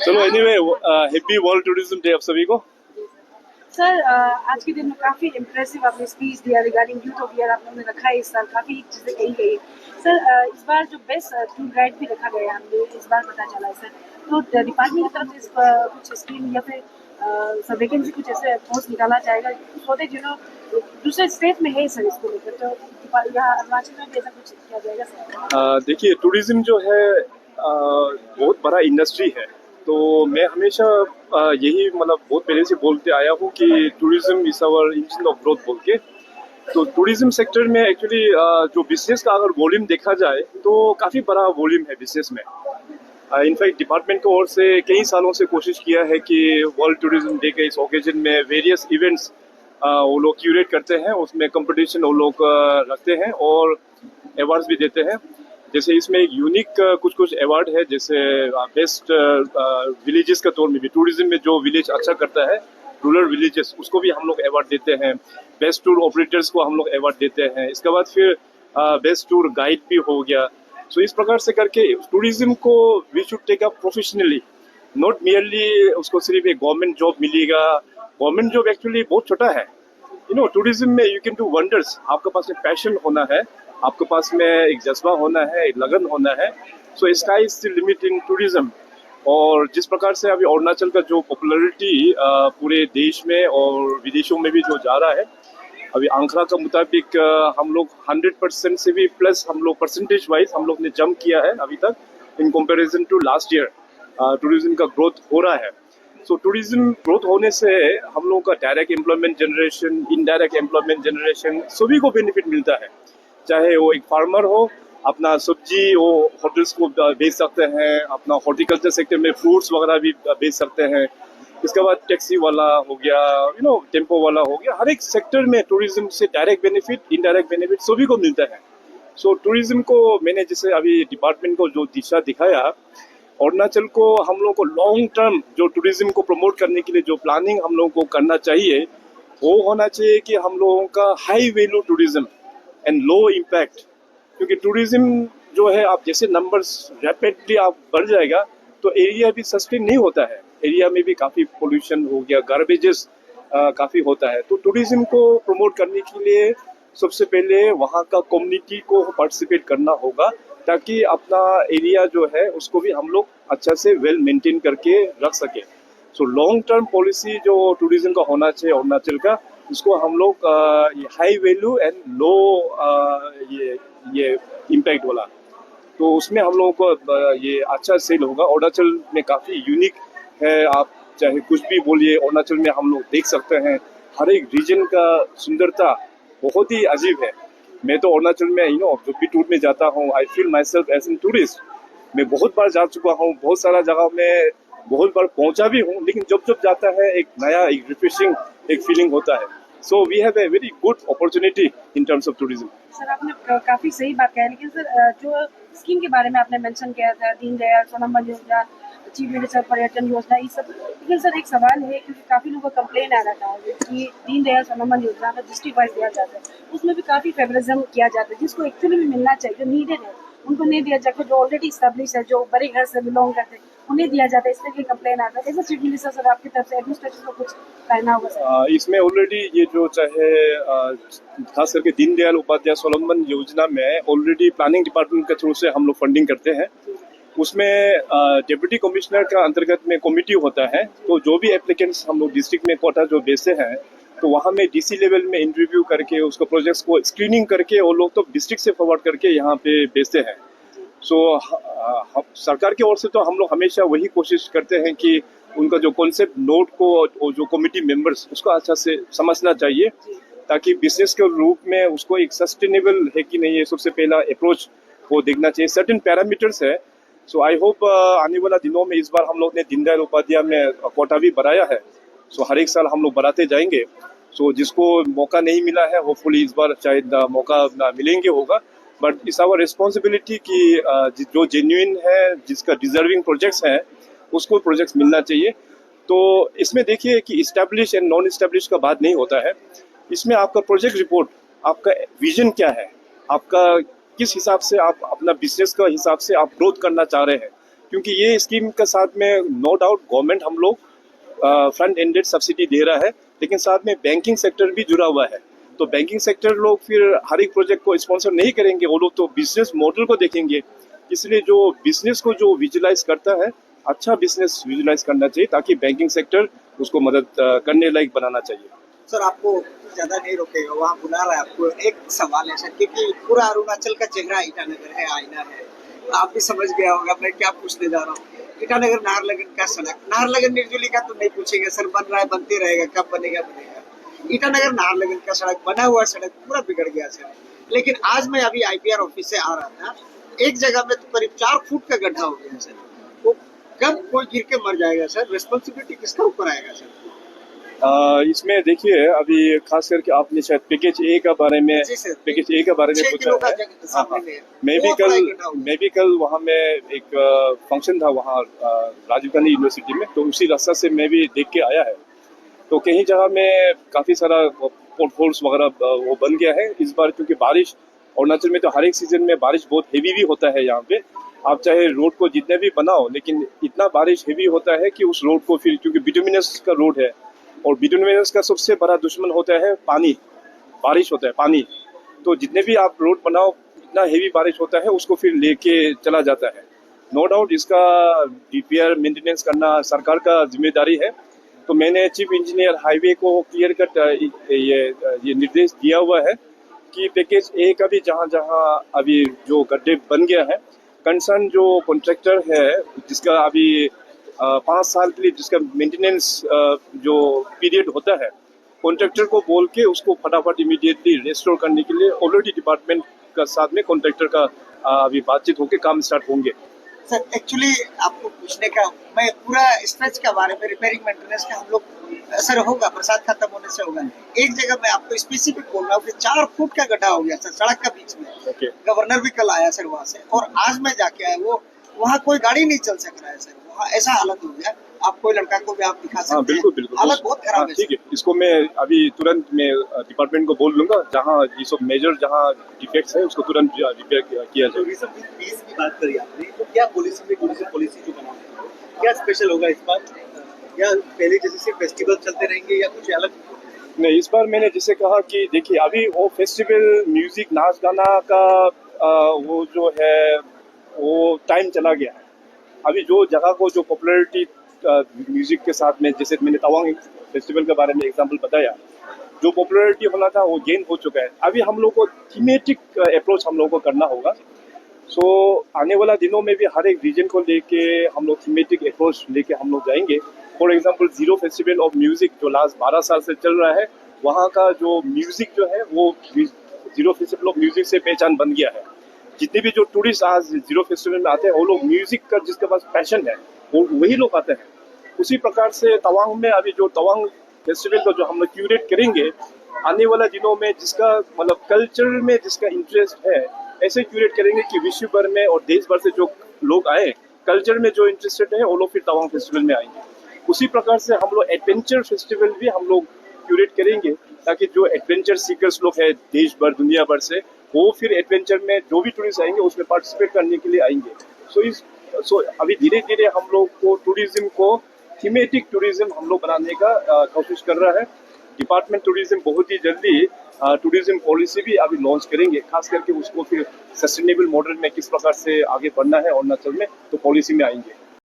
चलो anyway, happy world tourism day आप सभी को। सर, आज के दिन में काफ़ी इम्प्रेसिव आपने स्पीच दिया रिगार्डिंग यूथ ऑफ ईयर आप लोगों ने रखा है इस साल, काफ़ी चीज़ें कही गई है। सर, इस बार जो बेस्ट टूर गाइड भी रखा गया है हमें इस बार पता चला है सर। तो डिपार्टमेंट की तरफ से इस कुछ स्कीम या फिर सब वैकेंसी कुछ ऐसे पोस्ट निकाला जाएगा सो दैट दूसरे स्टेट में है सर इसको लेकर, तो यहाँ अरुणाचल में भी ऐसा कुछ किया जाएगा सर? देखिए, टूरिज्म जो है बहुत बड़ा इंडस्ट्री है। तो मैं हमेशा यही मतलब बहुत पहले से बोलते आया हूँ कि tourism is our engine of growth बोल के। तो टूरिज्म सेक्टर में एक्चुअली जो बिजनेस का अगर वॉल्यूम देखा जाए तो काफ़ी बड़ा वॉल्यूम है बिजनेस में। इनफैक्ट डिपार्टमेंट की ओर से कई सालों से कोशिश किया है कि वर्ल्ड टूरिज्म डे के इस ओकेजन में वेरियस इवेंट्स वो लोग क्यूरेट करते हैं, उसमें कंपटीशन वो लोग रखते हैं और अवार्ड्स भी देते हैं। जैसे इसमें एक यूनिक कुछ कुछ अवार्ड है, जैसे बेस्ट विलेजेस का तौर में भी टूरिज्म में जो विलेज अच्छा करता है, रूरल विलेजेस, उसको भी हम लोग अवार्ड देते हैं। बेस्ट टूर ऑपरेटर्स को हम लोग अवार्ड देते हैं। इसके बाद फिर बेस्ट टूर गाइड भी हो गया। सो इस प्रकार से करके टूरिज्म को we should take up professionally, not merely उसको सिर्फ एक गवर्नमेंट जॉब मिलेगा। गवर्नमेंट जॉब एक्चुअली बहुत छोटा है। टूरिज्म में यू कैन डू वंडर्स। आपके पास एक पैशन होना है, आपके पास में एक जज्बा होना है, एक लगन होना है। So sky is the limit in tourism. और जिस प्रकार से अभी अरुणाचल का जो पॉपुलैरिटी पूरे देश में और विदेशों में भी जो जा रहा है, अभी आंकड़ा के मुताबिक हम लोग 100% से भी प्लस हम लोग परसेंटेज वाइज हम लोग ने जंप किया है अभी तक in comparison to last year. Tourism का ग्रोथ हो रहा है। सो टूरिज्म ग्रोथ होने से हम लोगों का direct employment generation, indirect employment generation, सभी को बेनिफिट मिलता है। चाहे वो एक फार्मर हो, अपना सब्जी वो होटल्स को बेच सकते हैं, अपना हॉर्टिकल्चर सेक्टर में फ्रूट्स वगैरह भी बेच सकते हैं। इसके बाद टैक्सी वाला हो गया, टेम्पो वाला हो गया। हर एक सेक्टर में टूरिज्म से डायरेक्ट बेनिफिट, इनडायरेक्ट बेनिफिट सभी को मिलता है। सो टूरिज्म को मैंने जैसे अभी डिपार्टमेंट को जो दिशा दिखाया, अरुणाचल को हम लोग को लॉन्ग टर्म जो टूरिज्म को प्रमोट करने के लिए जो प्लानिंग हम लोगों को करना चाहिए, वो होना चाहिए कि हम लोगों का high value tourism and low impact. क्योंकि टूरिज्म जो है, आप जैसे नंबर्स रैपिडली आप बढ़ जाएगा तो एरिया भी सस्टेन नहीं होता है। एरिया में भी काफ़ी पोल्यूशन हो गया, गार्बेजेस काफ़ी होता है। तो टूरिज्म को प्रमोट करने के लिए सबसे पहले वहाँ का कम्युनिटी को पार्टिसिपेट करना होगा, ताकि अपना एरिया जो है उसको भी हम लोग अच्छा से वेल मेंटेन करके रख सके। सो लॉन्ग टर्म पॉलिसी जो टूरिज्म का होना चाहिए अरुणाचल का, इसको हम लोग हाई वैल्यू एंड लो ये इम्पैक्ट वाला, तो उसमें हम लोगों को ये अच्छा सेल होगा। अरुणाचल में काफ़ी यूनिक है। आप चाहे कुछ भी बोलिए, अरुणाचल में हम लोग देख सकते हैं हर एक रीजन का सुंदरता बहुत ही अजीब है। मैं तो अरुणाचल में जब भी टूर में जाता हूँ, I feel myself as an tourist. मैं बहुत बार जा चुका हूँ, बहुत सारा जगह में बहुत बार पहुंचा भी हूँ, लेकिन जब जब जाता है एक नया, एक रिफ्रेशिंग एक फीलिंग होता है। So we have a very good opportunity in terms of tourism. Sir, आपने काफ़ी सही बात कही है, लेकिन सर जो स्कीम के बारे में आपने मेंशन किया था, दीनदयाल सोनम्बन योजना, चीफ मिनिस्टर पर्यटन योजना, ये सब, लेकिन सर एक सवाल है क्योंकि काफ़ी लोगों का कंप्लेन आ रहा था कि दीनदयाल सोनम्बन योजना में डिस्ट्रिक्ट वाइज दिया जाता है, उसमें भी काफ़ी फेवरिज्म किया जाता है, जिसको एक्चुअली में मिलना चाहिए, जो नीडेड है उनको नहीं दिया जाकर, जो ऑलरेडी स्टैब्लिश है, जो बड़े घर से बिलोंग करते हैं उन्हें दिया जाता है, इस तरह की कंप्लेन आता है। ऐसा चीफ मिनिस्टर सर आपकी तरफ से एडमिनिस्ट्रेशन को कुछ कहना होगा सर? इसमें ऑलरेडी ये जो चाहे खास करके दीनदयाल उपाध्याय स्वावलंबन योजना में ऑलरेडी प्लानिंग डिपार्टमेंट के थ्रू से हम लोग फंडिंग करते हैं। उसमें डिप्टी कमिश्नर का अंतर्गत में कमेटी होता है। तो जो भी एप्लीकेंट्स हम लोग डिस्ट्रिक्ट में कोटा जो भेजते हैं, तो वहाँ में डीसी लेवल में इंटरव्यू करके उसको प्रोजेक्ट्स को स्क्रीनिंग करके वो लोग तो डिस्ट्रिक्ट से फॉरवर्ड करके यहाँ पे भेजते हैं। सो सरकार की ओर से तो हम लोग हमेशा वही कोशिश करते हैं कि उनका जो कॉन्सेप्ट नोट को जो कमेटी मेंबर्स उसको अच्छा से समझना चाहिए, ताकि बिजनेस के रूप में उसको एक सस्टेनेबल है कि नहीं, ये सबसे पहला अप्रोच वो देखना चाहिए। सर्टेन पैरामीटर्स है। सो आई होप आने वाला दिनों में, इस बार हम लोग ने दीनदयाल उपाध्याय में कोटा भी बढ़ाया है। सो हर एक साल हम लोग बढ़ाते जाएंगे। सो जिसको मौका नहीं मिला है, होपफुली इस बार शायद मौका मिलेंगे होगा। बट इट्स आवर रिस्पॉन्सिबिलिटी कि जो जेन्युइन है, जिसका डिजर्विंग प्रोजेक्ट्स हैं, उसको प्रोजेक्ट्स मिलना चाहिए। तो इसमें देखिए कि इस्टेब्लिश एंड नॉन इस्टेब्लिश का बात नहीं होता है। इसमें आपका प्रोजेक्ट रिपोर्ट, आपका विजन क्या है, आपका किस हिसाब से आप अपना बिजनेस का हिसाब से आप ग्रोथ करना चाह रहे हैं। क्योंकि ये स्कीम के साथ में नो डाउट गवर्नमेंट हम लोग फ्रंट एंडेड सब्सिडी दे रहा है, लेकिन साथ में बैंकिंग सेक्टर भी जुड़ा हुआ है। तो बैंकिंग सेक्टर लोग फिर हर एक प्रोजेक्ट को स्पॉन्सर नहीं करेंगे, वो लोग तो बिजनेस मॉडल को देखेंगे। इसलिए जो बिजनेस को जो विजुलाइज करता है, अच्छा बिजनेस विजुलाइज करना चाहिए ताकि बैंकिंग सेक्टर उसको मदद करने लायक बनाना चाहिए। सर आपको ज्यादा नहीं रोकेगा, वहाँ बुला रहा है आपको। एक सवाल है सर, क्योंकि पूरा अरुणाचल का चेहरा ईटानगर है, आईना है, आप भी समझ गया होगा मैं क्या पूछने जा रहा हूँ। ईटानगर नाहरलगुन का सड़क, नाहरलगुन निर्जुली का तो नहीं पूछेंगे सर, बन रहा है, बनते रहेगा, कब बनेगा बनेगा। ईटानगर नाहरलगुन का सड़क, बना हुआ सड़क पूरा बिगड़ गया सर। लेकिन आज मैं अभी IPR ऑफिस से आ रहा था, एक जगह में तो करीब 4 फुट का गड्ढा हो गया सर। वो कब कोई गिर के मर जाएगा सर, रिस्पॉन्सिबिलिटी किसका ऊपर आएगा सर? इसमें देखिए, अभी खास करके आपने शायद पैकेज ए का बारे में जी सर, पैकेज ए के बारे में 6 पूछा किलो का है। सामने में है। मैं वो अपना ही गड्ढा हो गया। भी कल वहाँ में एक फंक्शन था वहाँ राजीव गांधी यूनिवर्सिटी में, तो उसी रास्ता से मैं भी देख के आया है। तो कहीं जगह में काफ़ी सारा पोर्टहोल्स वगैरह वो बन गया है इस बार, क्योंकि बारिश अरुणाचल में तो हर एक सीजन में बारिश बहुत हेवी भी होता है यहाँ पे। आप चाहे रोड को जितने भी बनाओ, लेकिन इतना बारिश हेवी होता है कि उस रोड को फिर, क्योंकि बिटुमिनस का रोड है और बिटुमिनस का सबसे बड़ा दुश्मन होता है पानी, बारिश होता है पानी। तो जितने भी आप रोड बनाओ, इतना हेवी बारिश होता है उसको फिर लेके चला जाता है। नो डाउट इसका DPR मेंटेनेंस करना सरकार का जिम्मेदारी है। तो मैंने चीफ इंजीनियर हाईवे को क्लियर कट ये निर्देश दिया हुआ है कि पैकेज ए का भी जहाँ जहाँ अभी जो गड्ढे बन गया है, कंसर्न जो कॉन्ट्रैक्टर है जिसका अभी 5 साल के लिए जिसका मेंटेनेंस जो पीरियड होता है, कॉन्ट्रैक्टर को बोल के उसको फटाफट इमीडिएटली रेस्टोर करने के लिए ऑलरेडी डिपार्टमेंट का साथ में कॉन्ट्रैक्टर का अभी बातचीत होकर काम स्टार्ट होंगे। सर एक्चुअली आपको पूछने का, मैं पूरा स्ट्रेच के बारे में, रिपेयरिंग मेंटेनेंस का हम लोग सर होगा, बरसात खत्म होने से होगा। एक जगह मैं आपको स्पेसिफिक बोल रहा हूँ कि 4 फुट का गड्ढा हो गया सर सड़क का बीच में। Okay. गवर्नर भी कल आया सर वहाँ से, और आज मैं जाके आया, वो वहाँ कोई गाड़ी नहीं चल सक रहा है सर, वहाँ ऐसा हालत हो गया। आप कोई लड़का को भी आप दिखा सकते हैं। बिल्कुल बिल्कुल, हालत बहुत खराब है। ठीक है, इसको मैं अभी तुरंत मैं डिपार्टमेंट को बोल लूंगा, जहाँ ये सब मेजर जहाँ डिफेक्ट्स है उसको तुरंत रिपेयर किया जाए। टूरिज्म की फीस की बात करी आपने, तो क्या टूरिज्म पॉलिसी जो बना है, क्या स्पेशल होगा इस बार? या पहले जैसे सिर्फ फेस्टिवल चलते रहेंगे या कुछ अलग? नहीं, इस बार मैंने जैसे कहा कि देखिए, अभी वो फेस्टिवल म्यूजिक नाच गाना का वो जो है वो टाइम चला गया है। अभी जो जगह को जो पॉपुलैरिटी म्यूजिक के साथ में, जैसे मैंने तवांग फेस्टिवल के बारे में एग्जांपल बताया, जो पॉपुलैरिटी होना था वो गेन हो चुका है। अभी हम लोग को थीमेटिक अप्रोच हम लोग को करना होगा। सो आने वाला दिनों में भी हर एक रीजन को लेके हम लोग थीमेटिक अप्रोच लेके हम लोग जाएंगे। For example zero festival of music जो लास्ट 12 साल से चल रहा है, वहाँ का जो म्यूजिक जो है वो जीरो फेस्टिवल ऑफ म्यूजिक से पहचान बन गया है। जितने भी जो टूरिस्ट आज जीरो फेस्टिवल में आते हैं, वो लोग म्यूजिक का जिसके पास पैशन है वो वही लोग आते हैं। उसी प्रकार से तवांग में अभी जो तवांग फेस्टिवल को जो हम लोग क्यूरेट करेंगे, आने वाला दिनों में जिसका मतलब कल्चर में जिसका इंटरेस्ट है, ऐसे क्यूरेट करेंगे कि विश्व भर में और देश भर से जो लोग आए, कल्चर में जो इंटरेस्टेड है वो लोग फिर तवांग फेस्टिवल में आएंगे। उसी प्रकार से हम लोग एडवेंचर फेस्टिवल भी हम लोग क्यूरेट करेंगे, ताकि जो एडवेंचर सीकर्स लोग हैं देश भर दुनिया भर से, वो फिर एडवेंचर में जो भी टूरिस्ट आएंगे उसमें पार्टिसिपेट करने के लिए आएंगे। सो अभी धीरे धीरे हम लोग को टूरिज्म को थीमेटिक टूरिज्म हम लोग बनाने का कोशिश कर रहा है। डिपार्टमेंट टूरिज्म बहुत ही जल्दी टूरिज्म पॉलिसी भी अभी लॉन्च करेंगे, खास करके उसको फिर सस्टेनेबल मॉडल में किस प्रकार से आगे बढ़ना है अरुणाचल में, तो पॉलिसी में आएंगे।